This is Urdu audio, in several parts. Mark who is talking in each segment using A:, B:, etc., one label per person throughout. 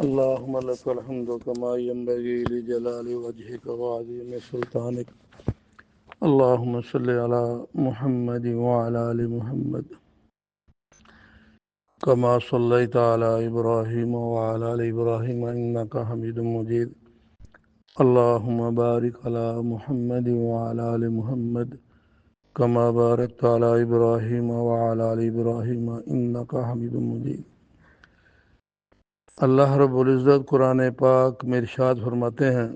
A: اللهم لك الحمد كما ينبغي لجلال وجهك وعظيم سلطانك. اللهم صل على محمد وعلى آل محمد كما صليت على إبراهيم وعلى آل إبراهيم إنك حميد مجيد. اللهم بارك على محمد وعلى آل محمد كما باركت على إبراهيم وعلى آل إبراهيم إنك حميد مجيد. اللہ رب العزت قرآن پاک میں ارشاد فرماتے ہیں،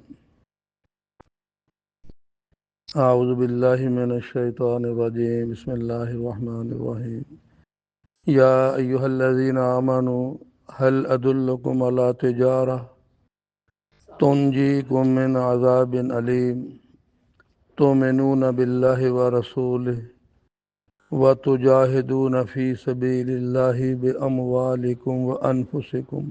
A: اعوذ باللہ من الشیطان الرجیم، بسم اللہ الرحمن الرحیم. یا ایہا الذین آمنوا هل ادلکم علی تجارہ تنجیکم من عذاب علیم تؤمنون باللہ ورسولہ وتجاہدون فی سبیل اللہ باموالکم وانفسکم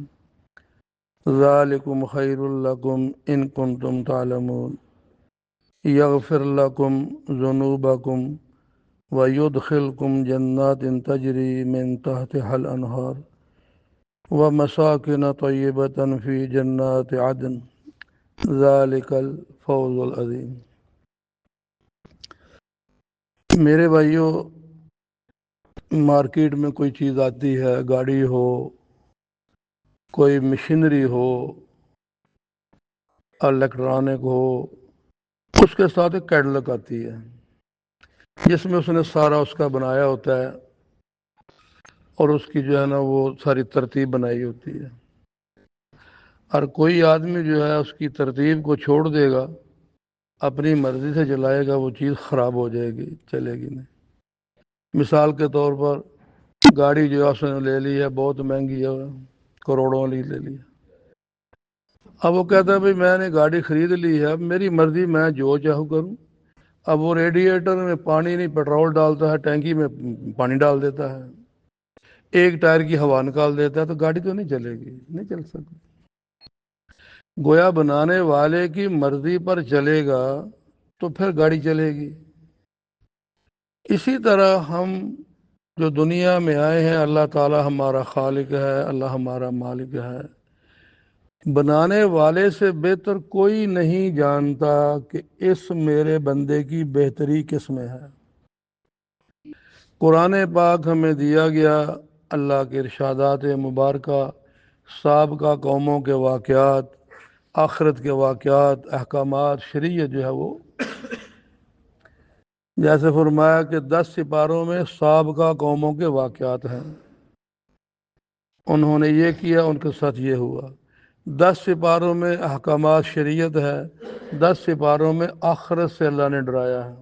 A: ذالکم خیر لکم ان کنتم تعلمون یغفر لکم ذنوبکم ویدخلکم جنات تجری من تحتها الانہار ومساکن طیبۃ فی جنات عدن ذالک الفوز العظیم. میرے بھائیوں، مارکیٹ میں کوئی چیز آتی ہے، گاڑی ہو، کوئی مشینری ہو، الیکٹرانک ہو، اس کے ساتھ ایک کیٹلگ آتی ہے جس میں اس نے سارا اس کا بنایا ہوتا ہے اور اس کی جو ہے نا وہ ساری ترتیب بنائی ہوتی ہے. اور کوئی آدمی جو ہے اس کی ترتیب کو چھوڑ دے گا، اپنی مرضی سے چلائے گا، وہ چیز خراب ہو جائے گی، چلے گی نہیں. مثال کے طور پر گاڑی جو ہے اس نے لے لی ہے، بہت مہنگی ہے، کروڑوں والی لے لی ہے. اب وہ کہتا ہے بھائی میں نے گاڑی خرید لی ہے، اب میری مرضی، میں جو چاہوں کروں. اب وہ ریڈیٹر میں پانی نہیں، پیٹرول ڈالتا ہے، ٹینکی میں پانی ڈال دیتا ہے، ایک ٹائر کی ہوا نکال دیتا ہے، تو گاڑی تو نہیں چلے گی، نہیں چل سکتی. گویا بنانے والے کی مرضی پر چلے گا تو پھر گاڑی چلے گی. اسی طرح ہم جو دنیا میں آئے ہیں، اللہ تعالی ہمارا خالق ہے، اللہ ہمارا مالک ہے. بنانے والے سے بہتر کوئی نہیں جانتا کہ اس میرے بندے کی بہتری کس میں ہے. قرآن پاک ہمیں دیا گیا اللہ کے ارشادات مبارکہ، سابقہ قوموں کے واقعات، آخرت کے واقعات، احکامات، شریعت جو ہے وہ جیسے فرمایا کہ 10 سپاروں میں سابقہ قوموں کے واقعات ہیں، انہوں نے یہ کیا، ان کے ساتھ یہ ہوا. 10 سپاروں میں احکامات شریعت ہے، 10 سپاروں میں آخرت سے اللہ نے ڈرایا ہے.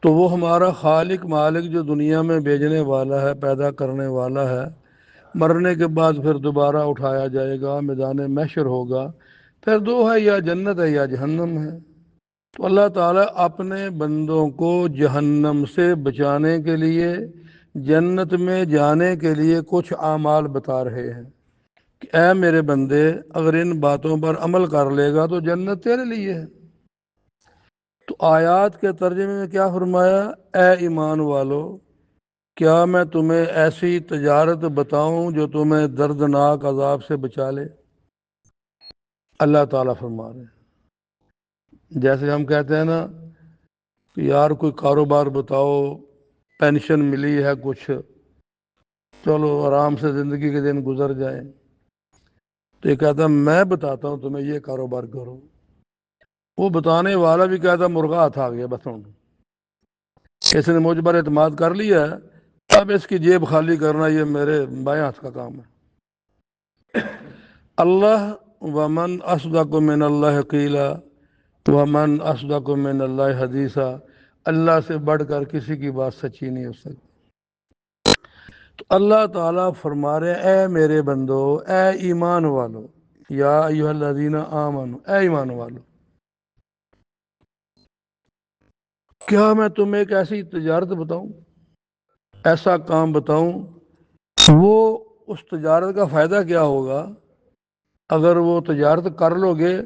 A: تو وہ ہمارا خالق مالک جو دنیا میں بھیجنے والا ہے، پیدا کرنے والا ہے، مرنے کے بعد پھر دوبارہ اٹھایا جائے گا، میدان محشر ہوگا، پھر دو ہے، یا جنت ہے یا جہنم ہے. تو اللہ تعالیٰ اپنے بندوں کو جہنم سے بچانے کے لیے، جنت میں جانے کے لیے کچھ اعمال بتا رہے ہیں کہ اے میرے بندے، اگر ان باتوں پر عمل کر لے گا تو جنت تیرے لیے ہے. تو آیات کے ترجمے میں کیا فرمایا؟ اے ایمان والو، کیا میں تمہیں ایسی تجارت بتاؤں جو تمہیں دردناک عذاب سے بچا لے؟ اللہ تعالیٰ فرما رہے ہیں، جیسے ہم کہتے ہیں نا کہ یار کوئی کاروبار بتاؤ، پینشن ملی ہے کچھ، چلو آرام سے زندگی کے دن گزر جائیں، تو یہ کہتا ہے میں بتاتا ہوں تمہیں، یہ کاروبار کرو. وہ بتانے والا بھی کہتا مرغا ہاتھ آ گیا، بس اس نے مجھ پر اعتماد کر لیا ہے، اب اس کی جیب خالی کرنا یہ میرے بائیں ہاتھ کا کام ہے. اللہ ومن اصدق من اللہ قیلا ومن اصدق من اللہ حدیثا، اللہ سے بڑھ کر کسی کی بات سچی نہیں ہو سکتی. تو اللہ تعالیٰ فرما رہے ہیں اے میرے بندو، اے ایمان والو، یا ایھا الذین آمنو، اے ایمان والو، کیا میں تمہیں ایک ایسی تجارت بتاؤں، ایسا کام بتاؤں؟ وہ اس تجارت کا فائدہ کیا ہوگا اگر وہ تجارت کر لو گے؟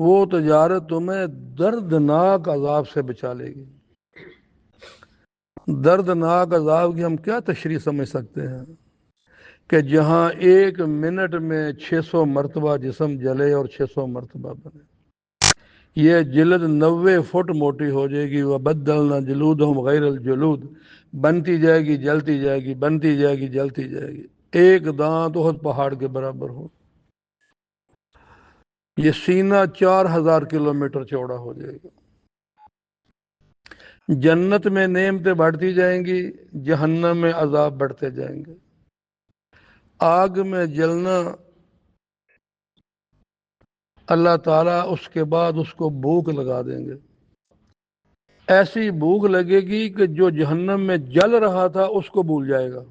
A: وہ تجارت تمہیں دردناک عذاب سے بچا لے گی. دردناک عذاب کی ہم کیا تشریح سمجھ سکتے ہیں؟ کہ جہاں 1 منٹ میں 600 مرتبہ جسم جلے اور 600 مرتبہ بنے۔ یہ جلد 90 فٹ موٹی ہو جائے گی، وَبَدَّلْنَا جُلُودَهُمْ غَيْرَ الْجُلُود، بنتی جائے گی جلتی جائے گی، بنتی جائے گی جلتی جائے گی، ایک دانت احد پہاڑ کے برابر ہو۔ یہ سینہ 4000 کلومیٹر چوڑا ہو جائے گا۔ جنت میں نعمتیں بڑھتی جائیں گی، جہنم میں عذاب بڑھتے جائیں گے۔ آگ میں جلنا، اللہ تعالیٰ اس کے بعد اس کو بھوک لگا دیں گے، ایسی بھوک لگے گی کہ جو جہنم میں جل رہا تھا اس کو بھول جائے گا۔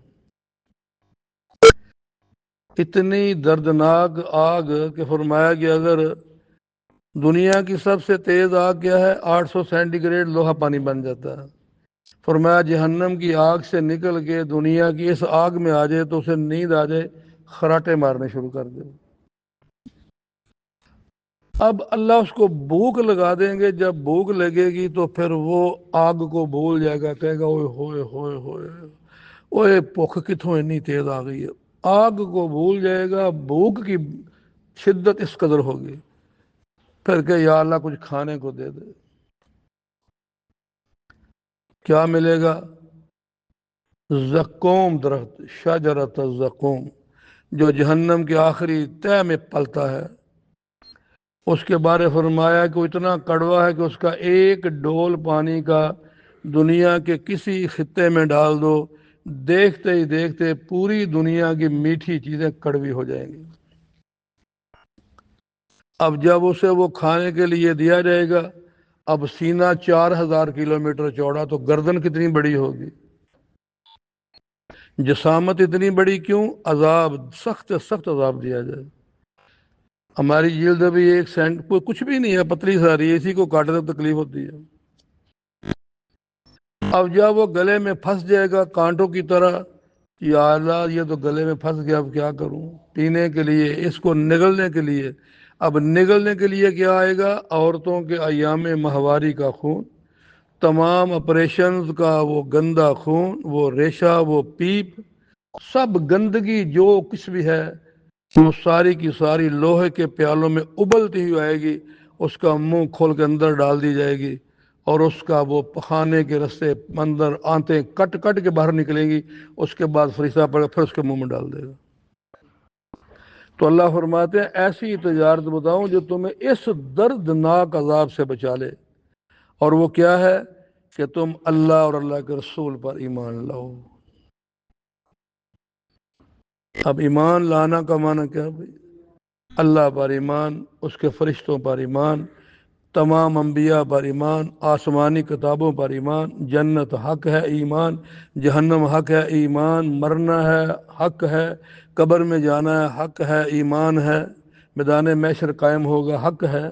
A: اتنی دردناک آگ کہ فرمایا کہ اگر دنیا کی سب سے تیز آگ کیا ہے، 800 سینٹی گریڈ لوہا پانی بن جاتا ہے۔ فرمایا جہنم کی آگ سے نکل کے دنیا کی اس آگ میں آ جائے تو اسے نیند آ جائے، خراٹے مارنے شروع کر دے۔ اب اللہ اس کو بھوک لگا دیں گے، جب بھوک لگے گی تو پھر وہ آگ کو بھول جائے گا، کہے گا اوئے ہوئے ہوئے ہوئے اوئے بھوک کتوں اتنی تیز آ گئی ہے۔ آگ کو بھول جائے گا، بھوک کی شدت اس قدر ہوگی، پھر کہ یا اللہ کچھ کھانے کو دے دے۔ کیا ملے گا؟ زقوم درخت، شجرۃ الزقوم، جو جہنم کے آخری تہہ میں پلتا ہے۔ اس کے بارے فرمایا کہ وہ اتنا کڑوا ہے کہ اس کا ایک ڈول پانی کا دنیا کے کسی خطے میں ڈال دو، دیکھتے ہی دیکھتے پوری دنیا کی میٹھی چیزیں کڑوی ہو جائیں گی۔ اب جب اسے وہ کھانے کے لیے دیا جائے گا، اب سینہ 4000 کلومیٹر چوڑا تو گردن کتنی بڑی ہوگی، جسامت اتنی بڑی کیوں؟ عذاب، سخت سخت عذاب دیا جائے۔ ہماری جلد بھی 1 سینٹ کوئی کچھ بھی نہیں ہے، پتلی ساری ہے، اسی کو کاٹنے میں تکلیف ہوتی ہے۔ اب جب وہ گلے میں پھنس جائے گا کانٹوں کی طرح، یا اللہ یہ تو گلے میں پھنس گیا، اب کیا کروں؟ پینے کے لیے، اس کو نگلنے کے لیے، اب نگلنے کے لیے کیا آئے گا؟ عورتوں کے ایام ماہواری کا خون، تمام آپریشنز کا وہ گندا خون، وہ ریشہ، وہ پیپ، سب گندگی جو کچھ بھی ہے وہ ساری کی ساری لوہے کے پیالوں میں ابلتی ہوئی آئے گی، اس کا منہ کھول کے اندر ڈال دی جائے گی، اور اس کا وہ پخانے کے رستے اندر آنتیں کٹ کٹ کے باہر نکلیں گی، اس کے بعد فرشتہ پڑے پھر اس کے منہ میں ڈال دے گا۔ تو اللہ فرماتے ہیں ایسی تجارت بتاؤں جو تمہیں اس دردناک عذاب سے بچا لے، اور وہ کیا ہے کہ تم اللہ اور اللہ کے رسول پر ایمان لاؤ۔ اب ایمان لانا کا معنی کیا بھائی؟ اللہ پر ایمان، اس کے فرشتوں پر ایمان، تمام انبیاء پر ایمان، آسمانی کتابوں پر ایمان، جنت حق ہے ایمان، جہنم حق ہے ایمان، مرنا ہے حق ہے، قبر میں جانا ہے حق ہے ایمان ہے، میدان محشر قائم ہوگا حق ہے۔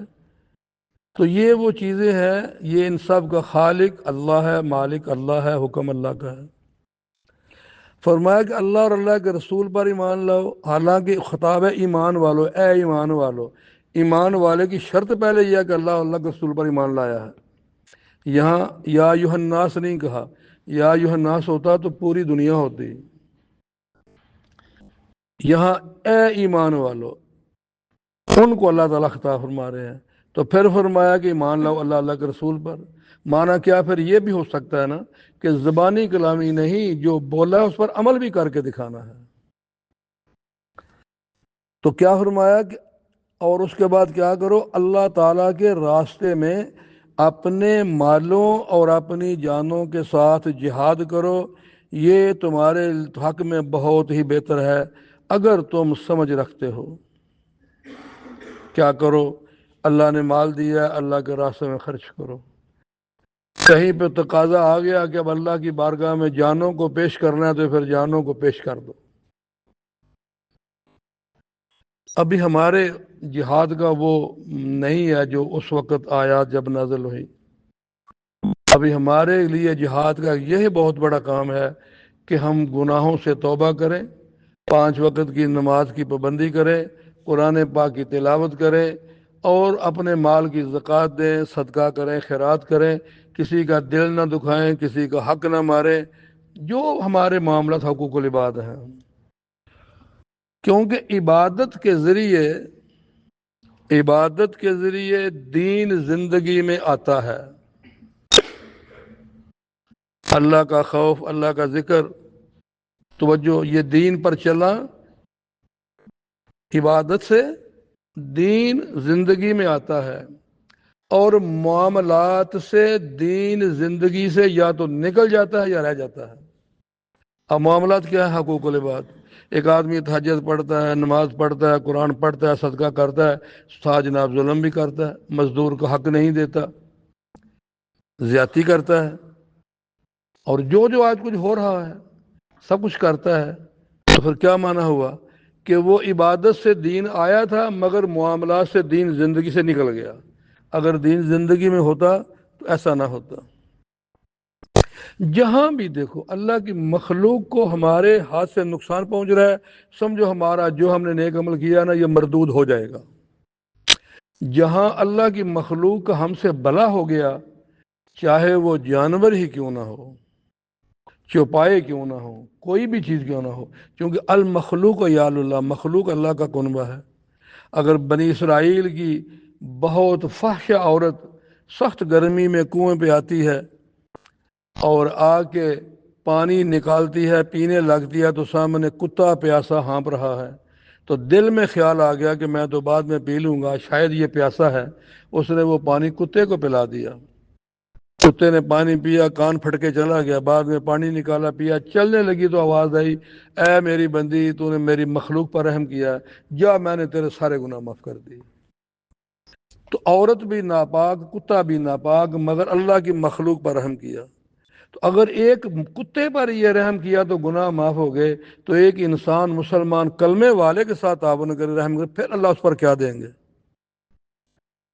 A: تو یہ وہ چیزیں ہیں، یہ ان سب کا خالق اللہ ہے، مالک اللہ ہے، حکم اللہ کا ہے۔ فرمایا کہ اللہ اور اللہ کے رسول پر ایمان لاؤ، حالانکہ خطاب ہے ایمان والو، اے ایمان والو، ایمان والے کی شرط پہلے یہ ہے کہ اللہ اور اللہ کے رسول پر ایمان لایا ہے۔ یہاں یا ایھا الناس نہیں کہا، یا ایھا الناس ہوتا تو پوری دنیا ہوتی، یہاں اے ایمان والو، ان کو اللہ تعالیٰ خطاب فرما رہے ہیں۔ تو پھر فرمایا کہ ایمان لاؤ اللہ اللہ کے رسول پر۔ معنی کیا پھر یہ بھی ہو سکتا ہے نا کہ زبانی کلامی نہیں، جو بولا ہے اس پر عمل بھی کر کے دکھانا ہے۔ تو کیا فرمایا کہ اور اس کے بعد کیا کرو؟ اللہ تعالیٰ کے راستے میں اپنے مالوں اور اپنی جانوں کے ساتھ جہاد کرو، یہ تمہارے حق میں بہت ہی بہتر ہے اگر تم سمجھ رکھتے ہو۔ کیا کرو؟ اللہ نے مال دیا ہے، اللہ کے راستے میں خرچ کرو۔ کہیں پہ تقاضا آ گیا کہ اب اللہ کی بارگاہ میں جانوں کو پیش کرنا ہے تو پھر جانوں کو پیش کر دو۔ ابھی ہمارے جہاد کا وہ نہیں ہے جو اس وقت آیات جب نازل ہوئی۔ ابھی ہمارے لیے جہاد کا یہی بہت بڑا کام ہے کہ ہم گناہوں سے توبہ کریں، 5 وقت کی نماز کی پابندی کریں، قرآن پاک کی تلاوت کریں، اور اپنے مال کی زکوٰۃ دیں، صدقہ کریں، خیرات کریں، کسی کا دل نہ دکھائیں، کسی کا حق نہ ماریں، جو ہمارے معاملات حقوق العباد ہیں۔ کیونکہ عبادت کے ذریعے دین زندگی میں آتا ہے. اللہ کا خوف، اللہ کا ذکر، توجہ، یہ دین پر چلا. عبادت سے دین زندگی میں آتا ہے، اور معاملات سے دین زندگی سے یا تو نکل جاتا ہے یا رہ جاتا ہے. اب معاملات کیا ہے؟ حقوق العباد. ایک آدمی تہجد پڑھتا ہے، نماز پڑھتا ہے، قرآن پڑھتا ہے، صدقہ کرتا ہے، ساتھ جناب ظلم بھی کرتا ہے، مزدور کو حق نہیں دیتا، زیادتی کرتا ہے، اور جو جو آج کچھ ہو رہا ہے سب کچھ کرتا ہے. تو پھر کیا معنی ہوا کہ وہ عبادت سے دین آیا تھا مگر معاملات سے دین زندگی سے نکل گیا. اگر دین زندگی میں ہوتا تو ایسا نہ ہوتا. جہاں بھی دیکھو اللہ کی مخلوق کو ہمارے ہاتھ سے نقصان پہنچ رہا ہے، سمجھو ہمارا جو ہم نے نیک عمل کیا نا یہ مردود ہو جائے گا. جہاں اللہ کی مخلوق کا ہم سے بلا ہو گیا، چاہے وہ جانور ہی کیوں نہ ہو، چوپائے کیوں نہ ہو، کوئی بھی چیز کیوں نہ ہو، کیونکہ المخلوق یال اللہ، مخلوق اللہ کا کنبہ ہے. اگر بنی اسرائیل کی بہت فحش عورت سخت گرمی میں کنویں پہ آتی ہے اور آ کے پانی نکالتی ہے، پینے لگتی ہے، تو سامنے کتا پیاسا ہانپ رہا ہے، تو دل میں خیال آ گیا کہ میں تو بعد میں پی لوں گا، شاید یہ پیاسا ہے. اس نے وہ پانی کتے کو پلا دیا. کتے نے پانی پیا، کان پھٹ کے چلا گیا، بعد میں پانی نکالا، پیا، چلنے لگی تو آواز آئی، اے میری بندی، تو نے میری مخلوق پر رحم کیا، جا میں نے تیرے سارے گناہ معاف کر دی. تو عورت بھی ناپاک، کتا بھی ناپاک، مگر اللہ کی مخلوق پر رحم کیا. تو اگر ایک کتے پر یہ رحم کیا تو گناہ معاف ہو گئے، تو ایک انسان مسلمان کلمے والے کے ساتھ تعاون کرے، رحم کرے، پھر اللہ اس پر کیا دیں گے.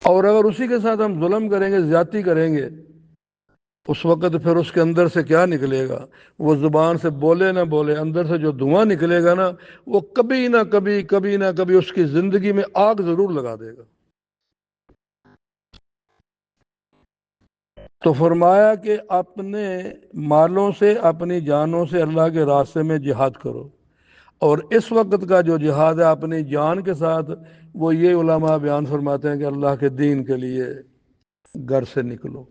A: اور اگر اسی کے ساتھ ہم ظلم کریں گے، زیادتی کریں گے، اس وقت پھر اس کے اندر سے کیا نکلے گا؟ وہ زبان سے بولے نہ بولے، اندر سے جو دھواں نکلے گا نا، وہ کبھی نہ کبھی اس کی زندگی میں آگ ضرور لگا دے گا. تو فرمایا کہ اپنے مالوں سے، اپنی جانوں سے اللہ کے راستے میں جہاد کرو. اور اس وقت کا جو جہاد ہے اپنی جان کے ساتھ، وہ یہ علماء بیان فرماتے ہیں کہ اللہ کے دین کے لیے گھر سے نکلو،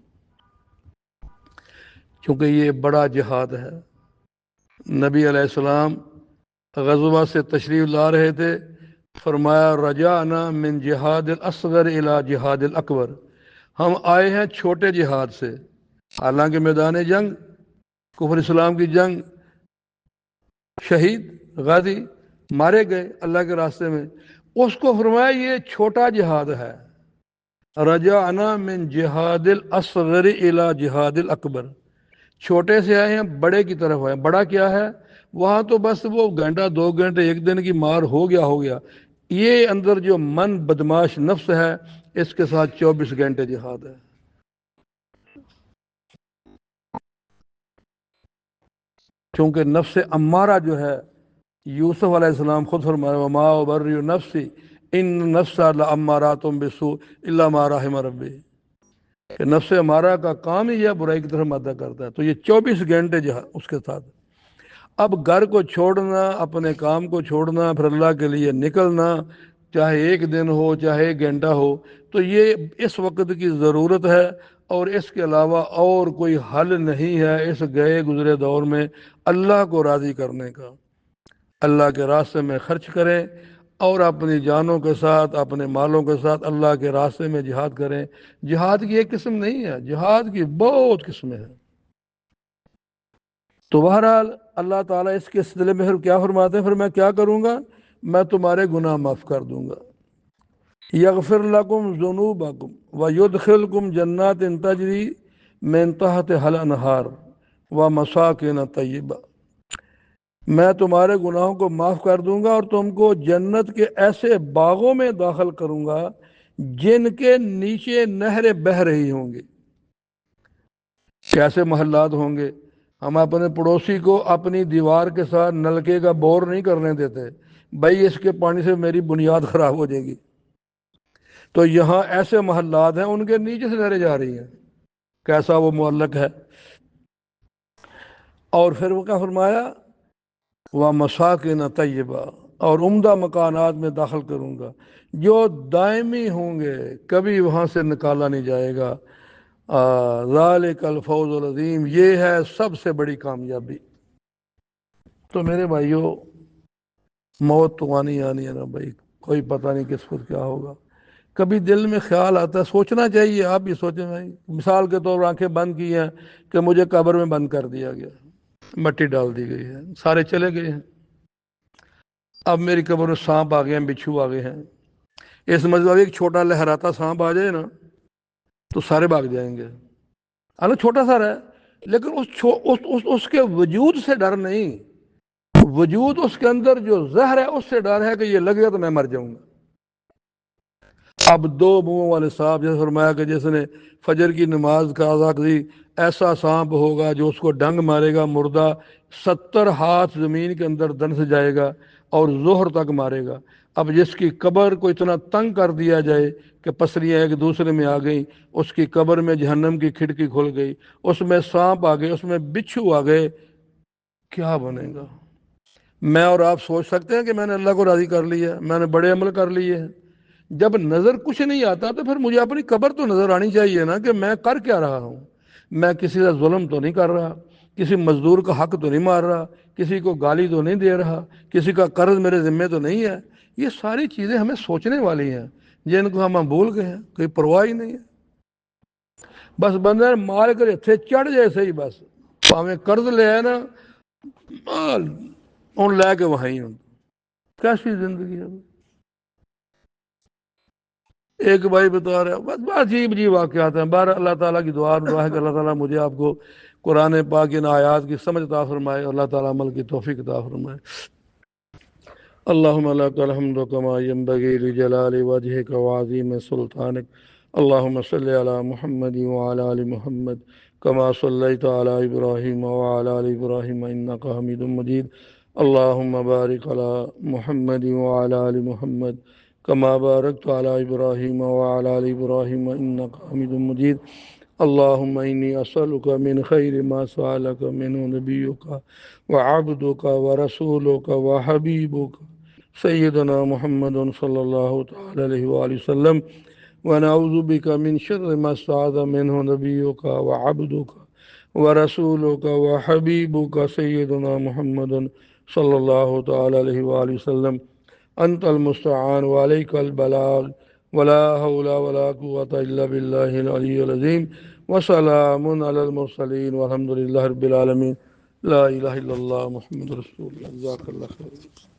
A: کیونکہ یہ بڑا جہاد ہے. نبی علیہ السلام غزوہ سے تشریف لا رہے تھے، فرمایا رجعنا من جہاد الاصغر الى جہاد الاکبر، ہم آئے ہیں چھوٹے جہاد سے. حالانکہ میدان جنگ، کفر اسلام کی جنگ، شہید غازی مارے گئے اللہ کے راستے میں، اس کو فرمایا یہ چھوٹا جہاد ہے. رجعنا من جہاد الاصغر الى جہاد الاکبر، چھوٹے سے آئے ہیں بڑے کی طرف آئے. بڑا کیا ہے؟ وہاں تو بس وہ گھنٹہ 2 گھنٹے 1 دن کی مار ہو گیا. یہ اندر جو من بدماش نفس ہے، اس کے ساتھ 24 گھنٹے جہاد ہے. کیونکہ نفس امارہ جو ہے، یوسف علیہ السلام خود فرمایا وما ابرئ نفسی ان نفس لامارۃ بالسوء الا ما رحم ربی، کہ نفس امارہ کا کام ہی یہ برائی کی طرف مادہ کرتا ہے. تو یہ 24 گھنٹے اس کے ساتھ. اب گھر کو چھوڑنا، اپنے کام کو چھوڑنا، پھر اللہ کے لیے نکلنا، چاہے 1 دن ہو چاہے 1 گھنٹہ ہو، تو یہ اس وقت کی ضرورت ہے، اور اس کے علاوہ اور کوئی حل نہیں ہے اس گئے گزرے دور میں اللہ کو راضی کرنے کا. اللہ کے راستے میں خرچ کریں، اور اپنی جانوں کے ساتھ، اپنے مالوں کے ساتھ اللہ کے راستے میں جہاد کریں. جہاد کی ایک قسم نہیں ہے، جہاد کی بہت قسمیں ہیں. تو بہرحال اللہ تعالیٰ اس کے سلسلے میں پھر کیا فرماتے ہیں؟ پھر میں کیا کروں گا؟ میں تمہارے گناہ معاف کر دوں گا. یغفر لکم ذنوبکم ویدخلکم جنات تجری من تحتہا الانہار ومساکن طیبہ، میں تمہارے گناہوں کو معاف کر دوں گا اور تم کو جنت کے ایسے باغوں میں داخل کروں گا جن کے نیچے نہریں بہہ رہی ہوں گی. کیسے محلات ہوں گے؟ ہم اپنے پڑوسی کو اپنی دیوار کے ساتھ نلکے کا بور نہیں کرنے دیتے، بھائی اس کے پانی سے میری بنیاد خراب ہو جائے گی. تو یہاں ایسے محلات ہیں ان کے نیچے سے نہریں جا رہی ہیں. کیسا وہ معلق ہے. اور پھر وہ کیا فرمایا؟ وَمَسَاكِنَ طَيِّبَةً، اور عمدہ مکانات میں داخل کروں گا، جو دائمی ہوں گے، کبھی وہاں سے نکالا نہیں جائے گا۔ ذالک الفوز العظیم، یہ ہے سب سے بڑی کامیابی۔ تو میرے بھائیوں، موت تو آنی آنی ہے نا بھائی، کوئی پتہ نہیں کس وقت کیا ہوگا۔ کبھی دل میں خیال آتا ہے، سوچنا چاہیے، آپ بھی سوچیں بھائی، مثال کے طور آنکھیں بند کی ہیں کہ مجھے قبر میں بند کر دیا گیا، مٹی ڈال دی گئی ہے، سارے چلے گئے ہیں، اب میری قبر میں سانپ آ گئے ہیں، بچھو آ گئے ہیں۔ اس مطلب ایک چھوٹا لہراتا سانپ آ جائے نا تو سارے بھاگ جائیں گے، اللہ چھوٹا سا رہا، لیکن اس کے وجود سے ڈر نہیں، وجود اس کے اندر جو زہر ہے اس سے ڈر ہے کہ یہ لگے گا تو میں مر جاؤں گا۔ اب دو منہوں والے سانپ، جیسے فرمایا کہ جس نے فجر کی نماز کا ادا کی، ایسا سانپ ہوگا جو اس کو ڈنگ مارے گا، مردہ 70 ہاتھ زمین کے اندر دنس جائے گا اور ظہر تک مارے گا۔ اب جس کی قبر کو اتنا تنگ کر دیا جائے کہ پسلیاں ایک دوسرے میں آ گئیں، اس کی قبر میں جہنم کی کھڑکی کھل گئی، اس میں سانپ آ گئے، اس میں بچھو آ گئے، کیا بنے گا؟ میں اور آپ سوچ سکتے ہیں کہ میں نے اللہ کو راضی کر لیا، میں نے بڑے عمل کر لیے ہیں؟ جب نظر کچھ نہیں آتا تو پھر مجھے اپنی قبر تو نظر آنی چاہیے نا کہ میں کر کیا رہا ہوں۔ میں کسی کا ظلم تو نہیں کر رہا، کسی مزدور کا حق تو نہیں مار رہا، کسی کو گالی تو نہیں دے رہا، کسی کا قرض میرے ذمے تو نہیں ہے۔ یہ ساری چیزیں ہمیں سوچنے والی ہیں، جن کو ہم بھول گئے ہیں، کوئی پرواہ ہی نہیں ہے۔ بس بندے مال کر اتنے چڑھ جائے صحیح، بس پاویں قرض لے آئے نا، ان لے کے وہیں ہوں، کیسی زندگی ہے۔ ایک بھائی بتا رہا ہے، بس عجیب عجیب واقعات ہیں۔ بہر اللہ تعالیٰ کی دعا ہے کہ اللہ تعالیٰ مجھے آپ کو قرآن پاک ان آیات کی سمجھ عطا فرمائے، اللہ تعالیٰ عمل کی توفیق عطا فرمائے۔ اللہم لک الحمد کما ینبغی لجلال وجہک وعظیم سلطانک، اللہم صلی علی محمد وعلی آل محمد کما صلیت علی ابراہیم وعلی آل ابراہیم انک حمید مجید، اللہم بارک علی محمد وعلی آل محمد كما باركت على إبراهيم وعلى آل إبراهيم إنك حميد مجيد، اللهم إني أسألك من خير ما سألك منه نبيك وعبدك ورسولك وحبيبك سيدنا محمد صلى الله تعالى عليه وآله وسلم، ونعوذ بك من شر ما استعاذ منه نبيك وعبدك ورسولك وحبيبك سيدنا محمد صلى الله تعالى عليه وآله وسلم، انت المستعان وعليك البلاغ ولا حول ولا قوة الا بالله العلي العظيم، وسلام على المرسلين والحمد لله رب العالمين، لا اله الا الله محمد رسول الله، جزاك الله خير۔